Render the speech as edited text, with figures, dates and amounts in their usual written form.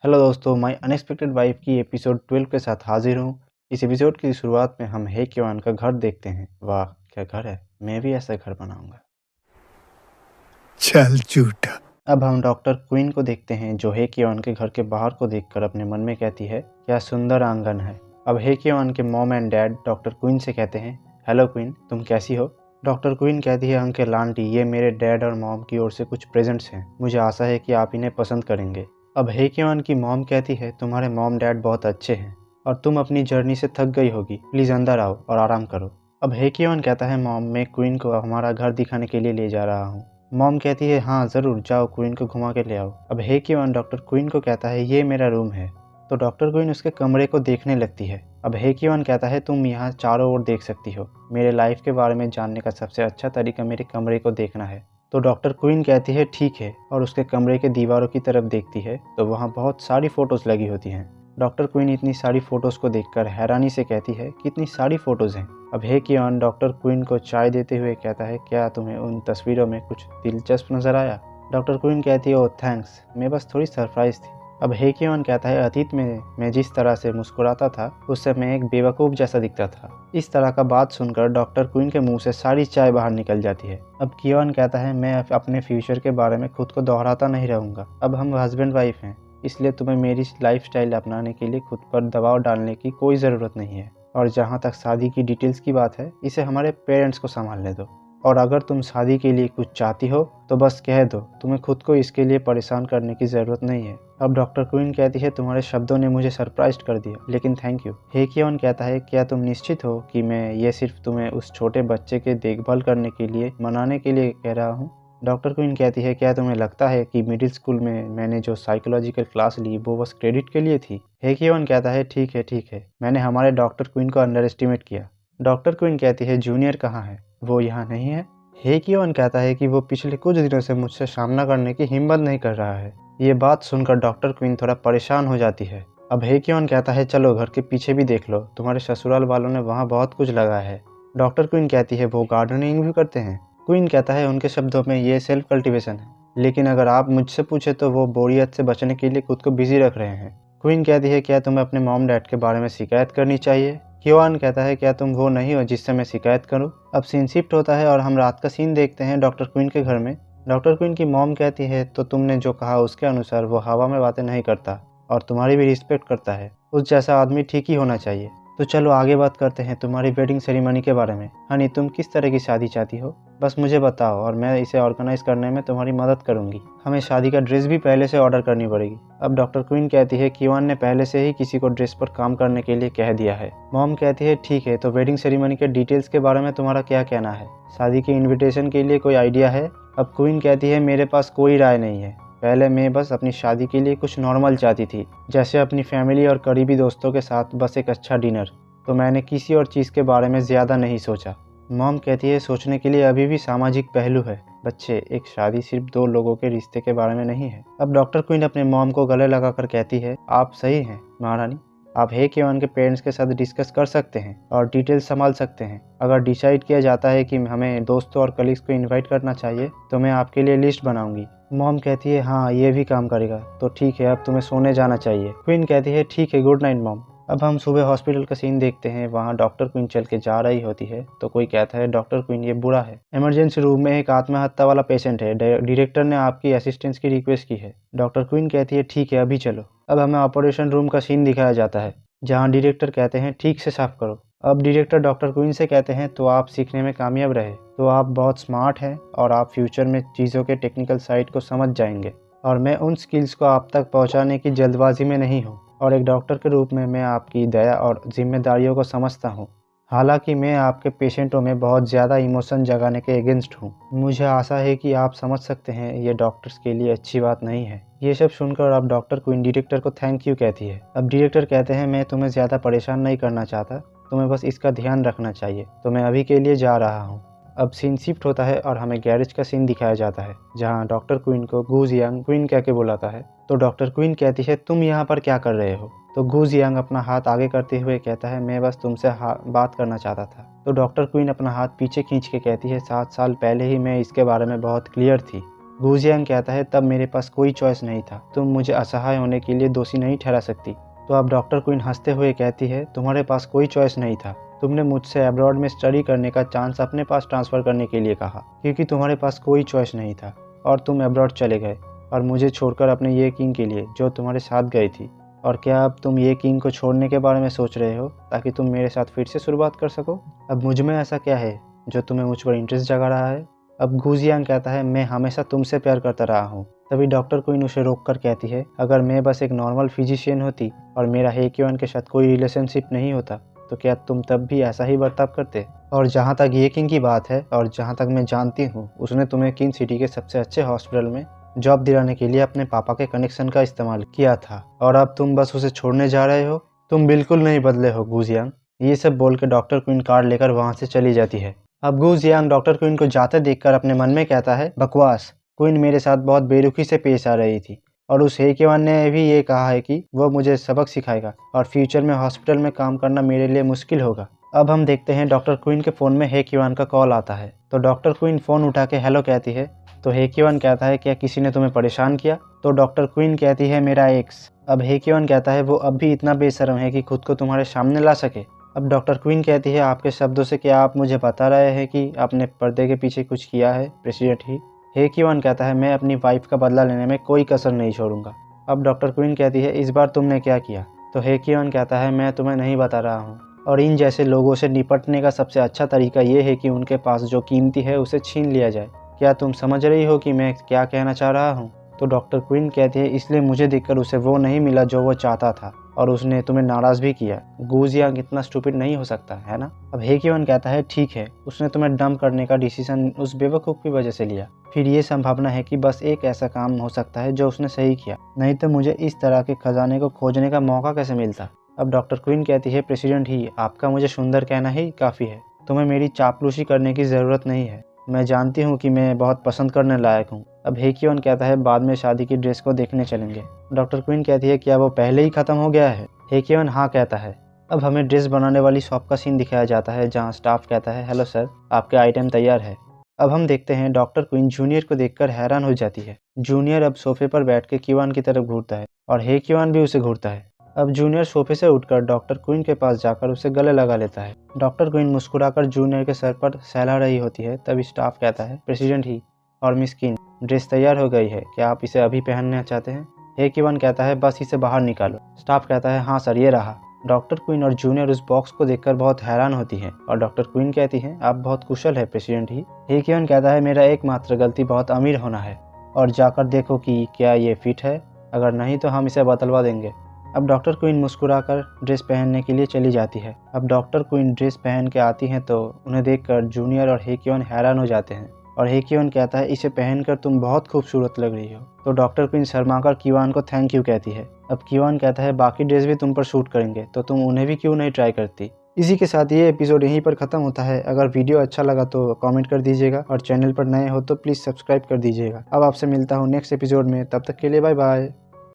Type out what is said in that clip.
Hello दोस्तों, my unexpected wife की episode 12 के साथ हाजिर हूँ। इस एपिसोड की शुरुआत में हम हे क्योआन का घर देखते हैं। वाह क्या घर है, मैं भी ऐसा घर बनाऊंगा। चल झूठा। अब हम डॉक्टर क्वीन को देखते हैं जो हे क्योआन के घर के बाहर को देखकर अपने मन में कहती है क्या सुंदर आंगन है। अब हे क्योआन के mom and dad doctor queen से कहते हैं हेलो क्वीन, तुम कैसी हो। डॉक्टर क्वीन कहती है अंकल आंटी, ये मेरे डैड और मॉम की ओर से कुछ प्रेजेंट्स हैं, मुझे आशा है कि आप इन्हें पसंद करेंगे। अब हे क्योआन की मॉम कहती है तुम्हारे मॉम डैड बहुत अच्छे हैं और तुम अपनी जर्नी से थक गई होगी, प्लीज़ अंदर आओ और आराम करो। अब हे क्योआन कहता है मॉम, मैं क्वीन को हमारा घर दिखाने के लिए ले जा रहा हूँ। मॉम कहती है हाँ ज़रूर, जाओ क्वीन को घुमा के ले आओ। अब हे क्योआन डॉक्टर क्वीन को कहता है ये मेरा रूम है, तो डॉक्टर क्वीन उसके कमरे को देखने लगती है। अब हे क्योआन कहता है तुम यहाँ चारों ओर देख सकती हो, मेरे लाइफ के बारे में जानने का सबसे अच्छा तरीका मेरे कमरे को देखना है। तो डॉक्टर क्वीन कहती है ठीक है, और उसके कमरे के दीवारों की तरफ देखती है तो वहाँ बहुत सारी फ़ोटोज़ लगी होती हैं। डॉक्टर क्वीन इतनी सारी फ़ोटोज़ को देखकर हैरानी से कहती है कि इतनी सारी फ़ोटोज़ हैं। अब हे क्योआन डॉक्टर क्वीन को चाय देते हुए कहता है क्या तुम्हें उन तस्वीरों में कुछ दिलचस्प नज़र आया। डॉक्टर क्वीन कहती है ओह थैंक्स, मैं बस थोड़ी सरप्राइज थी। अब हे क्योआन कहता है अतीत में मैं जिस तरह से मुस्कुराता था उससे मैं एक बेवकूफ़ जैसा दिखता था। इस तरह का बात सुनकर डॉक्टर क्वीन के मुंह से सारी चाय बाहर निकल जाती है। अब क्योआन कहता है मैं अपने फ्यूचर के बारे में खुद को दोहराता नहीं रहूँगा, अब हम हस्बैंड वाइफ हैं, इसलिए तुम्हें मेरी लाइफस्टाइल अपनाने के लिए खुद पर दबाव डालने की कोई ज़रूरत नहीं है। और जहाँ तक शादी की डिटेल्स की बात है, इसे हमारे पेरेंट्स को संभालने दो, और अगर तुम शादी के लिए कुछ चाहती हो तो बस कह दो, तुम्हें खुद को इसके लिए परेशान करने की ज़रूरत नहीं है। अब डॉक्टर क्वीन कहती है तुम्हारे शब्दों ने मुझे सरप्राइज कर दिया, लेकिन थैंक यू। हे क्योआन कहता है क्या तुम निश्चित हो कि मैं ये सिर्फ तुम्हें उस छोटे बच्चे के देखभाल करने के लिए मनाने के लिए कह रहा हूँ। डॉक्टर क्वीन कहती है क्या तुम्हें लगता है कि मिडिल स्कूल में मैंने जो साइकोलॉजिकल क्लास ली वो बस क्रेडिट के लिए थी। हे क्योआन कहता है ठीक है, मैंने हमारे डॉक्टर क्वीन को अंडर एस्टिमेट किया। डॉक्टर क्वीन कहती है जूनियर कहाँ है, वो यहाँ नहीं है। हे क्योआन कहता है कि वो पिछले कुछ दिनों से मुझसे सामना करने की हिम्मत नहीं कर रहा है। ये बात सुनकर डॉक्टर क्वीन थोड़ा परेशान हो जाती है। अब हे क्योआन कहता है चलो घर के पीछे भी देख लो, तुम्हारे ससुराल वालों ने वहाँ बहुत कुछ लगाया है। डॉक्टर क्वीन कहती है वो गार्डनिंग भी करते हैं। क्वीन कहता है उनके शब्दों में ये सेल्फ कल्टीवेशन है, लेकिन अगर आप मुझसे पूछे तो वो बोरियत से बचने के लिए खुद को बिजी रख रहे हैं। क्वीन कहती है क्या तुम्हें अपने मॉम डैड के बारे में शिकायत करनी चाहिए। क्योआन कहता है क्या तुम वो नहीं हो जिससे मैं शिकायत करूं। अब सीन शिफ्ट होता है और हम रात का सीन देखते हैं डॉक्टर क्वीन के घर में। डॉक्टर क्वीन की मॉम कहती है तो तुमने जो कहा उसके अनुसार वो हवा में बातें नहीं करता और तुम्हारी भी रिस्पेक्ट करता है, उस जैसा आदमी ठीक ही होना चाहिए। तो चलो आगे बात करते हैं तुम्हारी वेडिंग सेरेमनी के बारे में। हनी तुम किस तरह की शादी चाहती हो, बस मुझे बताओ और मैं इसे ऑर्गेनाइज करने में तुम्हारी मदद करूंगी। हमें शादी का ड्रेस भी पहले से ऑर्डर करनी पड़ेगी। अब डॉक्टर क्वीन कहती है क्योआन ने पहले से ही किसी को ड्रेस पर काम करने के लिए कह दिया है। मॉम कहती है ठीक है, तो वेडिंग सेरेमनी के डिटेल्स के बारे में तुम्हारा क्या कहना है, शादी के इन्विटेशन के लिए कोई आइडिया है। अब क्वीन कहती है मेरे पास कोई राय नहीं है, पहले मैं बस अपनी शादी के लिए कुछ नॉर्मल चाहती थी, जैसे अपनी फैमिली और करीबी दोस्तों के साथ बस एक अच्छा डिनर, तो मैंने किसी और चीज़ के बारे में ज़्यादा नहीं सोचा। मॉम कहती है सोचने के लिए अभी भी सामाजिक पहलू है बच्चे, एक शादी सिर्फ दो लोगों के रिश्ते के बारे में नहीं है। अब डॉक्टर क्वीन अपने मॉम को गले लगाकर कहती है आप सही हैं महारानी, आप हे क्योआन के पेरेंट्स के साथ डिस्कस कर सकते हैं और डिटेल्स संभाल सकते हैं। अगर डिसाइड किया जाता है कि हमें दोस्तों और कलीग्स को इनवाइट करना चाहिए तो मैं आपके लिए लिस्ट बनाऊंगी। मॉम कहती है हाँ ये भी काम करेगा, तो ठीक है अब तुम्हें सोने जाना चाहिए। क्वीन कहती है ठीक है, गुड नाइट मॉम। अब हम सुबह हॉस्पिटल का सीन देखते हैं। वहाँ डॉक्टर क्वीन चल के जा रही होती है तो कोई कहता है डॉक्टर क्वीन ये बुरा है, इमरजेंसी रूम में एक आत्महत्या वाला पेशेंट है, डायरेक्टर ने आपकी असिस्टेंस की रिक्वेस्ट की है। डॉक्टर क्वीन कहती है ठीक है अभी चलो। अब हमें ऑपरेशन रूम का सीन दिखाया जाता है जहाँ डायरेक्टर कहते हैं ठीक से साफ करो। अब डायरेक्टर डॉक्टर क्वीन से कहते हैं तो आप सीखने में कामयाब रहे, तो आप बहुत स्मार्ट हैं और आप फ्यूचर में चीज़ों के टेक्निकल साइड को समझ जाएंगे, और मैं उन स्किल्स को आप तक पहुंचाने की जल्दबाजी में नहीं हूं, और एक डॉक्टर के रूप में मैं आपकी दया और जिम्मेदारियों को समझता हूं। हालांकि मैं आपके पेशेंटों में बहुत ज़्यादा इमोशन जगाने के अगेंस्ट हूं। मुझे आशा है कि आप समझ सकते हैं ये डॉक्टर्स के लिए अच्छी बात नहीं है। ये सब सुनकर अब डॉक्टर क्वीन डायरेक्टर को थैंक यू कहती है। अब डायरेक्टर कहते हैं मैं तुम्हें ज़्यादा परेशान नहीं करना चाहता, तुम्हें बस इसका ध्यान रखना चाहिए, तो मैं अभी के लिए जा रहा हूँ। अब सीन शिफ्ट होता है और हमें गैरेज का सीन दिखाया जाता है जहाँ डॉक्टर क्वीन को गूज यांग क्वीन कह के बुलाता है। तो डॉक्टर क्वीन कहती है तुम यहाँ पर क्या कर रहे हो। तो गूज यांग अपना हाथ आगे करते हुए कहता है मैं बस तुमसे बात करना चाहता था। तो डॉक्टर क्वीन अपना हाथ पीछे खींच के कहती है 7 साल पहले ही मैं इसके बारे में बहुत क्लियर थी, गुजियांग कहता है तब मेरे पास कोई चॉइस नहीं था, तुम मुझे असहाय होने के लिए दोषी नहीं ठहरा सकती। तो अब डॉक्टर क्वीन हंसते हुए कहती है तुम्हारे पास कोई चॉइस नहीं था, तुमने मुझसे अब्रॉड में स्टडी करने का चांस अपने पास ट्रांसफ़र करने के लिए कहा क्योंकि तुम्हारे पास कोई चॉइस नहीं था और तुम अब्रॉड चले गए और मुझे छोड़कर अपने ये किंग के लिए जो तुम्हारे साथ गई थी। और क्या अब तुम ये किंग को छोड़ने के बारे में सोच रहे हो ताकि तुम मेरे साथ फिर से शुरुआत कर सको? अब मुझ में ऐसा क्या है जो तुम्हें मुझ पर इंटरेस्ट जगा रहा है? अब गुजियांग कहता है मैं हमेशा तुमसे प्यार करता रहा हूँ। तभी डॉक्टर क्वीन उसे रोककर कहती है अगर मैं बस एक नॉर्मल फिजिशियन होती और मेरा हे क्योन के साथ कोई रिलेशनशिप नहीं होता तो क्या तुम तब भी ऐसा ही बर्ताव करते? और जहाँ तक ये किंग की बात है और जहाँ तक मैं जानती हूँ उसने तुम्हें किंग सिटी के सबसे अच्छे हॉस्पिटल में जॉब दिलाने के लिए अपने पापा के कनेक्शन का इस्तेमाल किया था और अब तुम बस उसे छोड़ने जा रहे हो। तुम बिल्कुल नहीं बदले हो गुजियांग। ये सब बोल के डॉक्टर क्वीन कार लेकर वहाँ से चली जाती है। अब गुजियांग डॉक्टर क्वीन को जाते देखकर अपने मन में कहता है बकवास, क्वीन मेरे साथ बहुत बेरुखी से पेश आ रही थी और उस हे क्योन ने भी ये कहा है कि वो मुझे सबक सिखाएगा और फ्यूचर में हॉस्पिटल में काम करना मेरे लिए मुश्किल होगा। अब हम देखते हैं डॉक्टर क्वीन के फ़ोन में हे क्योन का कॉल आता है तो डॉक्टर क्वीन फ़ोन उठा के हेलो कहती है तो हे क्योन कहता है क्या किसी ने तुम्हें परेशान किया? तो डॉक्टर क्वीन कहती है मेरा एक्स। अब हे क्योन कहता है वो अब भी इतना बेशर्म है कि खुद को तुम्हारे सामने ला सके। अब डॉक्टर क्वीन कहती है आपके शब्दों से क्या आप मुझे बता रहे हैं कि आपने पर्दे के पीछे कुछ किया है प्रेसिडेंट ही? हे क्योन कहता है मैं अपनी वाइफ का बदला लेने में कोई कसर नहीं छोड़ूंगा। अब डॉक्टर क्वीन कहती है इस बार तुमने क्या किया? तो हे क्योन कहता है मैं तुम्हें नहीं बता रहा हूँ और इन जैसे लोगों से निपटने का सबसे अच्छा तरीका ये है कि उनके पास जो कीमती है उसे छीन लिया जाए। क्या तुम समझ रही हो कि मैं क्या कहना चाह रहा हूँ? तो डॉक्टर क्वीन कहती है इसलिए मुझे देखकर उसे वो नहीं मिला जो वो चाहता था और उसने तुम्हें नाराज़ भी किया। गुजियांग इतना स्टूपिड नहीं हो सकता है ना? अब हे क्योन कहता है ठीक है, उसने तुम्हें डंप करने का डिसीजन उस बेवकूफ़ की वजह से लिया। फिर ये संभावना है कि बस एक ऐसा काम हो सकता है जो उसने सही किया, नहीं तो मुझे इस तरह के खजाने को खोजने का मौका कैसे मिलता? अब डॉक्टर क्वीन कहती है प्रेसिडेंट ही आपका मुझे सुंदर कहना ही काफ़ी है, तुम्हें मेरी चापलूसी करने की ज़रूरत नहीं है। मैं जानती हूँ कि मैं बहुत पसंद करने लायक हूँ। अब हे क्योन कहता है बाद में शादी की ड्रेस को देखने चलेंगे। डॉक्टर क्वीन कहती है क्या वो पहले ही ख़त्म हो गया है? हे क्योन हाँ कहता है। अब हमें ड्रेस बनाने वाली शॉप का सीन दिखाया जाता है जहाँ स्टाफ कहता है हेलो सर, आपके आइटम तैयार है। अब हम देखते हैं डॉक्टर क्वीन जूनियर को देखकर हैरान हो जाती है। जूनियर अब सोफे पर बैठ के क्योन की तरफ घूरता है और हे क्योन भी उसे घूरता है। अब जूनियर सोफे से उठकर डॉक्टर क्वीन के पास जाकर उसे गले लगा लेता है। डॉक्टर क्वीन मुस्कुराकर जूनियर के सर पर सहला रही होती है तभी स्टाफ कहता है प्रेसिडेंट ही और मिस किन, ड्रेस तैयार हो गई है, क्या आप इसे अभी पहनना चाहते हैं? हे क्योन कहता है बस इसे बाहर निकालो। स्टाफ कहता है हाँ सर ये रहा। डॉक्टर क्वीन और जूनियर उस बॉक्स को देखकर बहुत हैरान होती है और डॉक्टर क्वीन कहती है आप बहुत कुशल है प्रेसिडेंट ही। हे क्योन कहता है मेरा एकमात्र गलती बहुत अमीर होना है और जाकर देखो कि क्या ये फिट है, अगर नहीं तो हम इसे बदलवा देंगे। अब डॉक्टर क्वीन मुस्कुराकर ड्रेस पहनने के लिए चली जाती है। अब डॉक्टर क्वीन ड्रेस पहन के आती हैं तो उन्हें देखकर जूनियर और हे क्योन हैरान हो जाते हैं और हे क्योन कहता है इसे पहनकर तुम बहुत खूबसूरत लग रही हो। तो डॉक्टर क्वीन शर्माकर क्योन को थैंक यू कहती है। अब क्योन कहता है बाकी ड्रेस भी तुम पर शूट करेंगे तो तुम उन्हें भी क्यों नहीं ट्राई करती। इसी के साथ ये एपिसोड यहीं पर ख़त्म होता है। अगर वीडियो अच्छा लगा तो कमेंट कर दीजिएगा और चैनल पर नए हो तो प्लीज़ सब्सक्राइब कर दीजिएगा। अब आपसे मिलता हूँ नेक्स्ट एपिसोड में, तब तक के लिए बाय बाय।